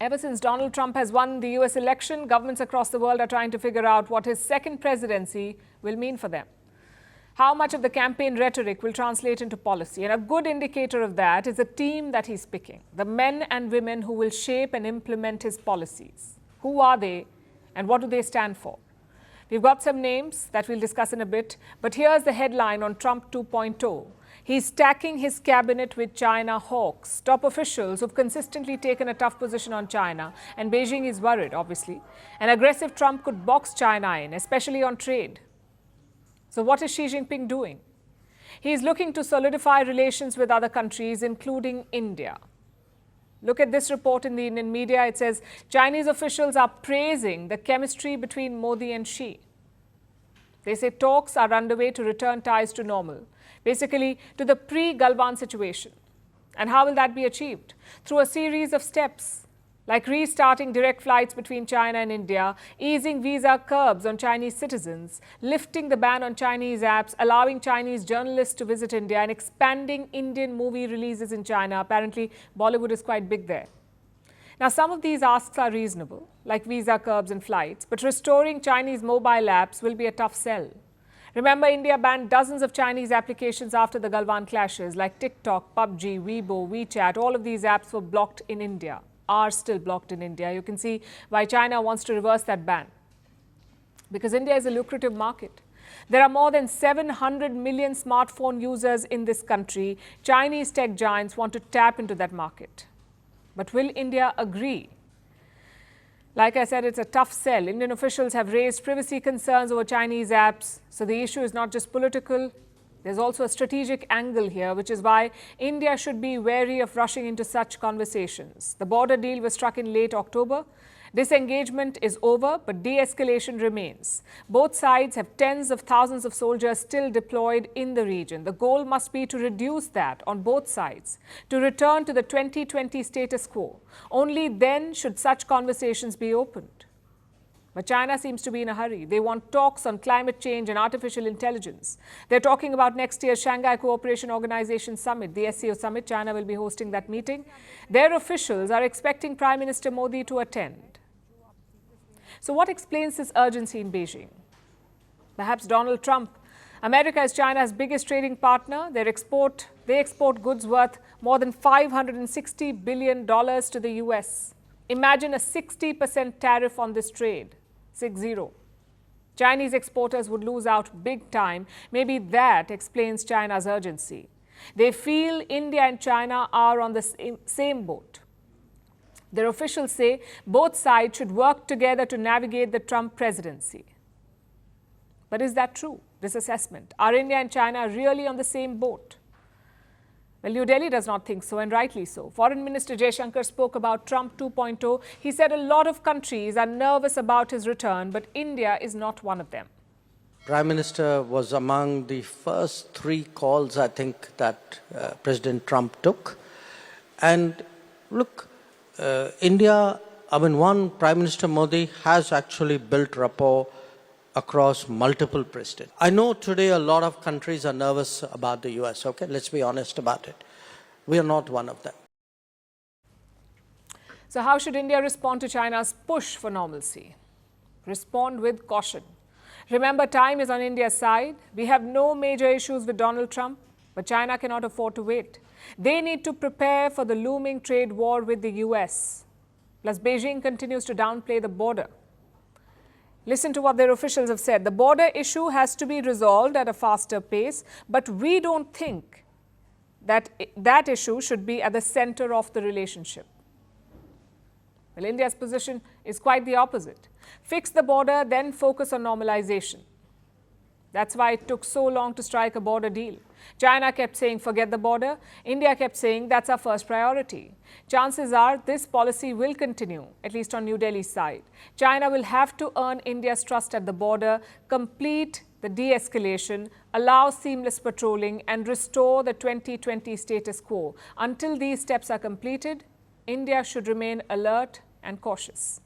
Ever since Donald Trump has won the US election, governments across the world are trying to figure out what his second presidency will mean for them. How much of the campaign rhetoric will translate into policy? And a good indicator of that is the team that he's picking, the men and women who will shape and implement his policies. Who are they and what do they stand for? We've got some names that we'll discuss in a bit, but here's the headline on Trump 2.0. He's stacking his cabinet with China hawks, top officials who've consistently taken a tough position on China, and Beijing is worried, obviously. An aggressive Trump could box China in, especially on trade. So what is Xi Jinping doing? He's looking to solidify relations with other countries, including India. Look at this report in the Indian media. It says Chinese officials are praising the chemistry between Modi and Xi. They say talks are underway to return ties to normal, basically to the pre-Galwan situation. And how will that be achieved? Through a series of steps, like restarting direct flights between China and India, easing visa curbs on Chinese citizens, lifting the ban on Chinese apps, allowing Chinese journalists to visit India, and expanding Indian movie releases in China. Apparently, Bollywood is quite big there. Now, some of these asks are reasonable, like visa curbs and flights, but restoring Chinese mobile apps will be a tough sell. Remember, India banned dozens of Chinese applications after the Galwan clashes, like TikTok, PUBG, Weibo, WeChat. All of these apps were blocked in India, are still blocked in India. You can see why China wants to reverse that ban. Because India is a lucrative market. There are more than 700 million smartphone users in this country. Chinese tech giants want to tap into that market. But will India agree? Like I said, it's a tough sell. Indian officials have raised privacy concerns over Chinese apps. So the issue is not just political. There's also a strategic angle here, which is why India should be wary of rushing into such conversations. The border deal was struck in late October. Disengagement is over, but de-escalation remains. Both sides have tens of thousands of soldiers still deployed in the region. The goal must be to reduce that on both sides, to return to the 2020 status quo. Only then should such conversations be opened. But China seems to be in a hurry. They want talks on climate change and artificial intelligence. They're talking about next year's Shanghai Cooperation Organization Summit, the SCO Summit. China will be hosting that meeting. Their officials are expecting Prime Minister Modi to attend. So what explains this urgency in Beijing? Perhaps Donald Trump. America is China's biggest trading partner. They export goods worth more than $560 billion to the US. Imagine a 60% tariff on this trade. 6-0. Chinese exporters would lose out big time. Maybe that explains China's urgency. They feel India and China are on the same boat. Their officials say both sides should work together to navigate the Trump presidency. But is that true, this assessment? Are India and China really on the same boat? Well, New Delhi does not think so, and rightly so. Foreign Minister Jaishankar spoke about Trump 2.0. He said a lot of countries are nervous about his return, but India is not one of them. Prime Minister was among the first 3 calls, I think, that President Trump took. And look, India, Prime Minister Modi has actually built rapport across multiple presidents. I know today a lot of countries are nervous about the US, okay? Let's be honest about it. We are not one of them. So how should India respond to China's push for normalcy? Respond with caution. Remember, time is on India's side. We have no major issues with Donald Trump, but China cannot afford to wait. They need to prepare for the looming trade war with the US. Plus, Beijing continues to downplay the border. Listen to what their officials have said. The border issue has to be resolved at a faster pace, but we don't think that that issue should be at the center of the relationship. Well, India's position is quite the opposite. Fix the border, then focus on normalization. That's why it took so long to strike a border deal. China kept saying, forget the border. India kept saying, that's our first priority. Chances are this policy will continue, at least on New Delhi's side. China will have to earn India's trust at the border, complete the de-escalation, allow seamless patrolling, and restore the 2020 status quo. Until these steps are completed, India should remain alert and cautious.